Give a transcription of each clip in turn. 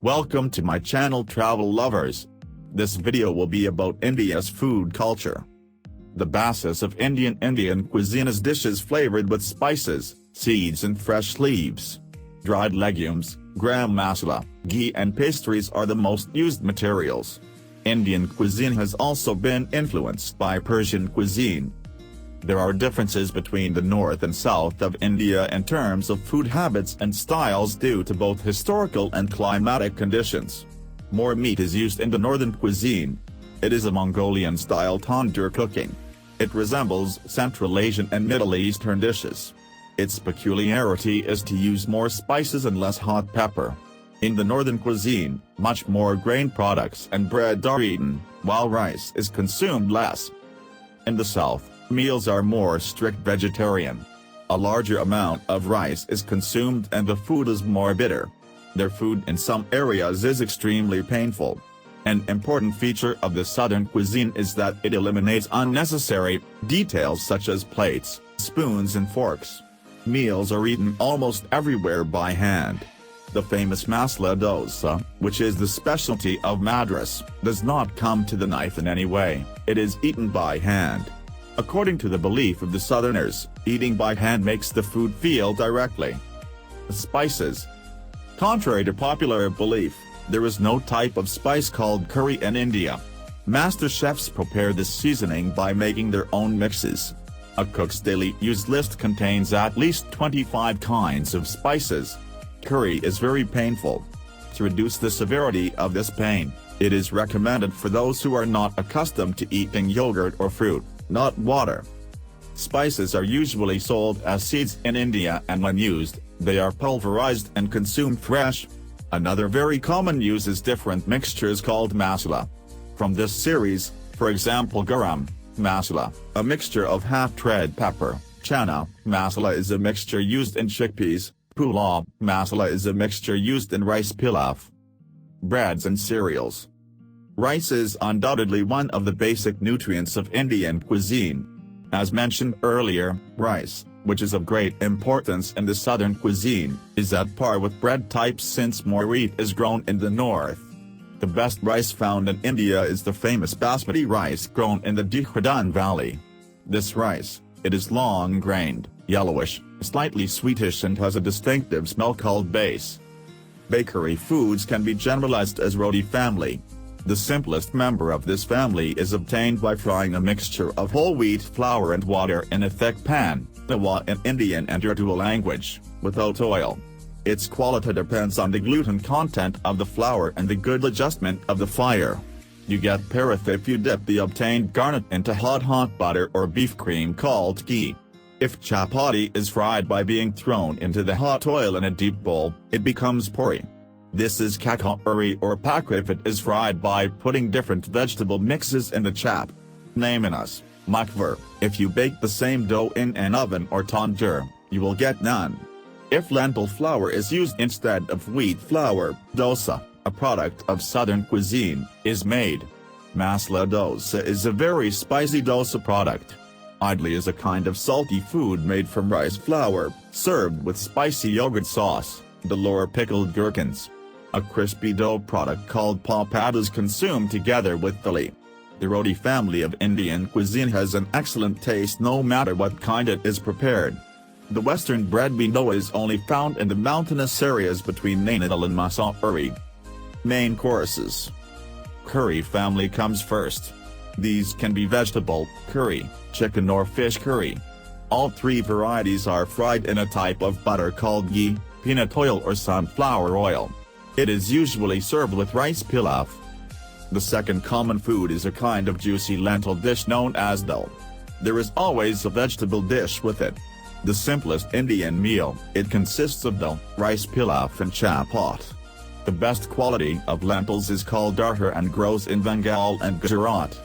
Welcome to my channel Travel Lovers. This video will be about India's food culture. The basis of Indian cuisine is dishes flavored with spices, seeds and fresh leaves. Dried legumes, gram masala, ghee and pastries are the most used materials. Indian cuisine has also been influenced by Persian cuisine. There are differences between the north and south of India in terms of food habits and styles due to both historical and climatic conditions. More meat is used in the northern cuisine. It is a Mongolian-style tandoor cooking. It resembles Central Asian and Middle Eastern dishes. Its peculiarity is to use more spices and less hot pepper. In the northern cuisine, much more grain products and bread are eaten, while rice is consumed less. In the south, meals are more strict vegetarian. A larger amount of rice is consumed and the food is more bitter. Their food in some areas is extremely painful. An important feature of the southern cuisine is that it eliminates unnecessary details such as plates, spoons and forks. Meals are eaten almost everywhere by hand. The famous masala dosa, which is the specialty of Madras, does not come to the knife in any way. It is eaten by hand. According to the belief of the Southerners, eating by hand makes the food feel directly. The spices. Contrary to popular belief, there is no type of spice called curry in India. Master chefs prepare this seasoning by making their own mixes. A cook's daily use list contains at least 25 kinds of spices. Curry is very painful. To reduce the severity of this pain, it is recommended for those who are not accustomed to eating yogurt or fruit, not water. Spices are usually sold as seeds in India and when used, they are pulverized and consumed fresh. Another very common use is different mixtures called masala. From this series, for example garam masala, a mixture of half-red pepper, chana masala is a mixture used in chickpeas, pulao masala is a mixture used in rice pilaf. Breads and cereals. Rice is undoubtedly one of the basic nutrients of Indian cuisine. As mentioned earlier, rice, which is of great importance in the southern cuisine, is at par with bread types since more wheat is grown in the north. The best rice found in India is the famous basmati rice grown in the Dehradun Valley. This rice, it is long-grained, yellowish, slightly sweetish and has a distinctive smell called base. Bakery foods can be generalized as roti family. The simplest member of this family is obtained by frying a mixture of whole wheat flour and water in a thick pan, tawa in Indian and Urdu language, without oil. Its quality depends on the gluten content of the flour and the good adjustment of the fire. You get parath if you dip the obtained garnet into hot butter or beef cream called ghee. If chapati is fried by being thrown into the hot oil in a deep bowl, it becomes puri. This is kakari or pak if it is fried by putting different vegetable mixes in the chap. Namanas, makvar, if you bake the same dough in an oven or tandoor, you will get naan. If lentil flour is used instead of wheat flour, dosa, a product of southern cuisine, is made. Masala dosa is a very spicy dosa product. Idli is a kind of salty food made from rice flour, served with spicy yogurt sauce, or pickled gherkins. A crispy dough product called papad is consumed together with thali. The roti family of Indian cuisine has an excellent taste no matter what kind it is prepared. The western bread we know is only found in the mountainous areas between Nainital and Mussoorie. Main courses. Curry family comes first. These can be vegetable curry, chicken or fish curry. All three varieties are fried in a type of butter called ghee, peanut oil or sunflower oil. It is usually served with rice pilaf. The second common food is a kind of juicy lentil dish known as dal. There is always a vegetable dish with it. The simplest Indian meal, it consists of dal, rice pilaf and chapat. The best quality of lentils is called arhar and grows in Bengal and Gujarat.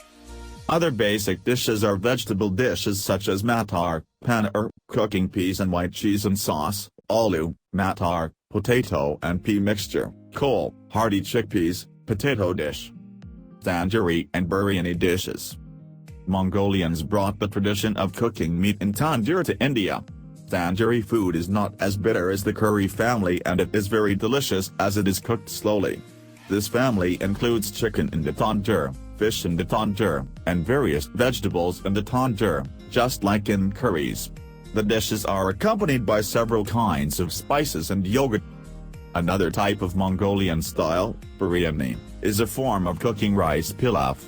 Other basic dishes are vegetable dishes such as matar, paneer, cooking peas and white cheese and sauce, aloo, matar, potato and pea mixture, kol, hearty chickpeas, potato dish, tandoori and biryani dishes. Mongolians brought the tradition of cooking meat in tandoor to India. Tandoori food is not as bitter as the curry family and it is very delicious as it is cooked slowly. This family includes chicken in the tandoor, fish in the tandoor, and various vegetables in the tandoor, just like in curries. The dishes are accompanied by several kinds of spices and yogurt. Another type of Mongolian style, biryani, is a form of cooking rice pilaf.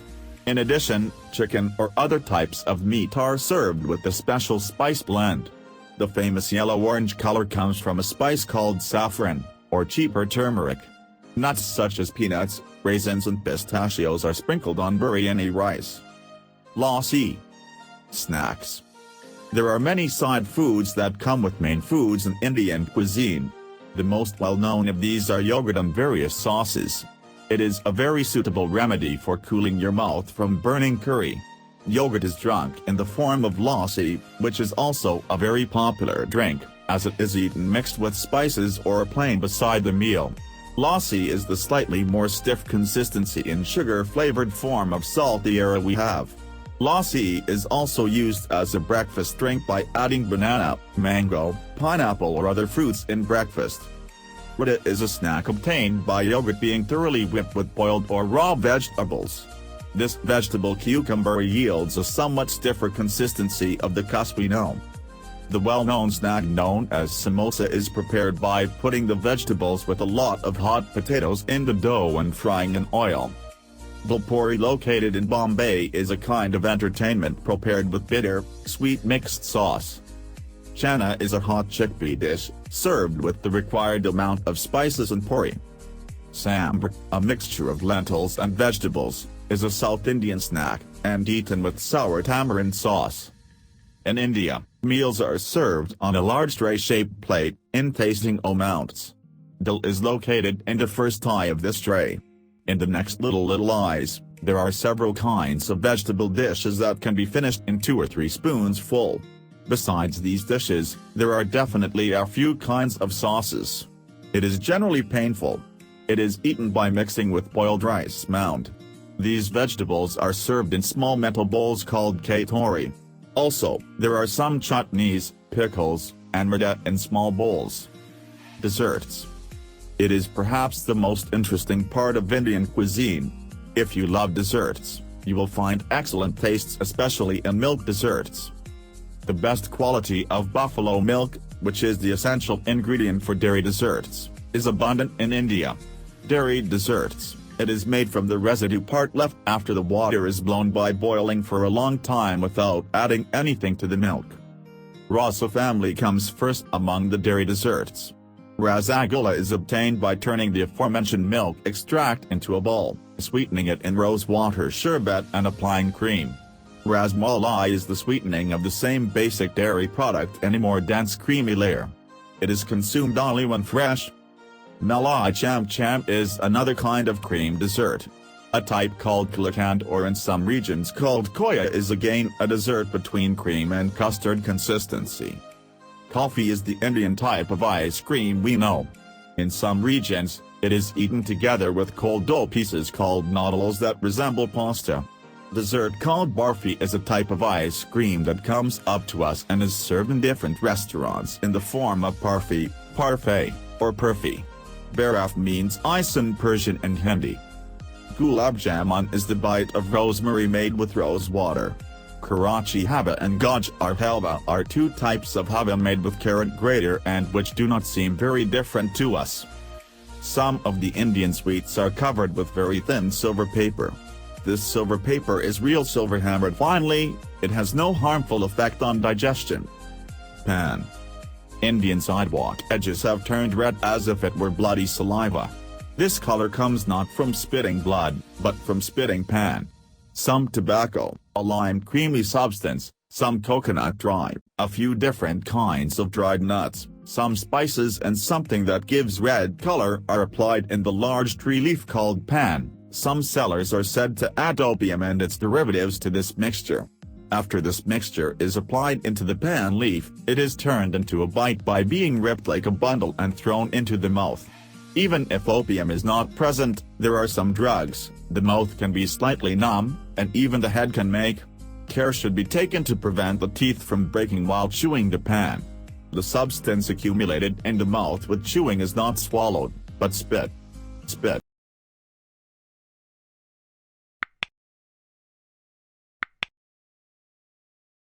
In addition, chicken or other types of meat are served with a special spice blend. The famous yellow-orange color comes from a spice called saffron, or cheaper turmeric. Nuts such as peanuts, raisins and pistachios are sprinkled on biryani rice. Lassi. Snacks. There are many side foods that come with main foods in Indian cuisine. The most well-known of these are yogurt and various sauces. It is a very suitable remedy for cooling your mouth from burning curry. Yogurt is drunk in the form of lassi, which is also a very popular drink, as it is eaten mixed with spices or plain beside the meal. Lassi is the slightly more stiff consistency in sugar-flavored form of salty we have. Lassi is also used as a breakfast drink by adding banana, mango, pineapple or other fruits in breakfast. Raita is a snack obtained by yogurt being thoroughly whipped with boiled or raw vegetables. This vegetable cucumber yields a somewhat stiffer consistency of the cusp we know. The well-known snack known as samosa is prepared by putting the vegetables with a lot of hot potatoes in the dough and frying in oil. Bhel-puri, located in Bombay, is a kind of entertainment prepared with bitter, sweet mixed sauce. Chana is a hot chickpea dish, served with the required amount of spices and puri. Sambar, a mixture of lentils and vegetables, is a South Indian snack, and eaten with sour tamarind sauce. In India, meals are served on a large tray-shaped plate, in tasting amounts. Dal is located in the first eye of this tray. In the next little eyes, there are several kinds of vegetable dishes that can be finished in 2 or 3 spoons full. Besides these dishes, there are definitely a few kinds of sauces. It is generally painful. It is eaten by mixing with boiled rice mound. These vegetables are served in small metal bowls called katori. Also, there are some chutneys, pickles, and raita in small bowls. Desserts. It is perhaps the most interesting part of Indian cuisine. If you love desserts, you will find excellent tastes especially in milk desserts. The best quality of buffalo milk, which is the essential ingredient for dairy desserts, is abundant in India. Dairy desserts. It is made from the residue part left after the water is blown by boiling for a long time without adding anything to the milk. Rasa family comes first among the dairy desserts. Rasgulla is obtained by turning the aforementioned milk extract into a bowl, sweetening it in rose water sherbet and applying cream. Rasmalai is the sweetening of the same basic dairy product in a more dense creamy layer. It is consumed only when fresh. Malai cham cham is another kind of cream dessert. A type called kalakand, or in some regions called koya, is again a dessert between cream and custard consistency. Coffee is the Indian type of ice cream we know. In some regions, it is eaten together with cold dough pieces called noodles that resemble pasta. Dessert called barfi is a type of ice cream that comes up to us and is served in different restaurants in the form of parfait, parfait, or perfy. Baraf means ice in Persian and Hindi. Gulab Jamun is the bite of rosemary made with rose water. Karachi halwa and Gajar halwa are 2 types of halwa made with carrot grater and which do not seem very different to us. Some of the Indian sweets are covered with very thin silver paper. This silver paper is real silver hammered finely. It has no harmful effect on digestion. Pan. Indian sidewalk edges have turned red as if it were bloody saliva. This color comes not from spitting blood, but from spitting pan. Some tobacco, a lime creamy substance, some coconut dry, a few different kinds of dried nuts, some spices and something that gives red color are applied in the large tree leaf called pan, Some sellers are said to add opium and its derivatives to this mixture. After this mixture is applied into the pan leaf, it is turned into a bite by being ripped like a bundle and thrown into the mouth. Even if opium is not present, there are some drugs, the mouth can be slightly numb, and even the head can make. Care should be taken to prevent the teeth from breaking while chewing the pan. The substance accumulated in the mouth with chewing is not swallowed, but spit.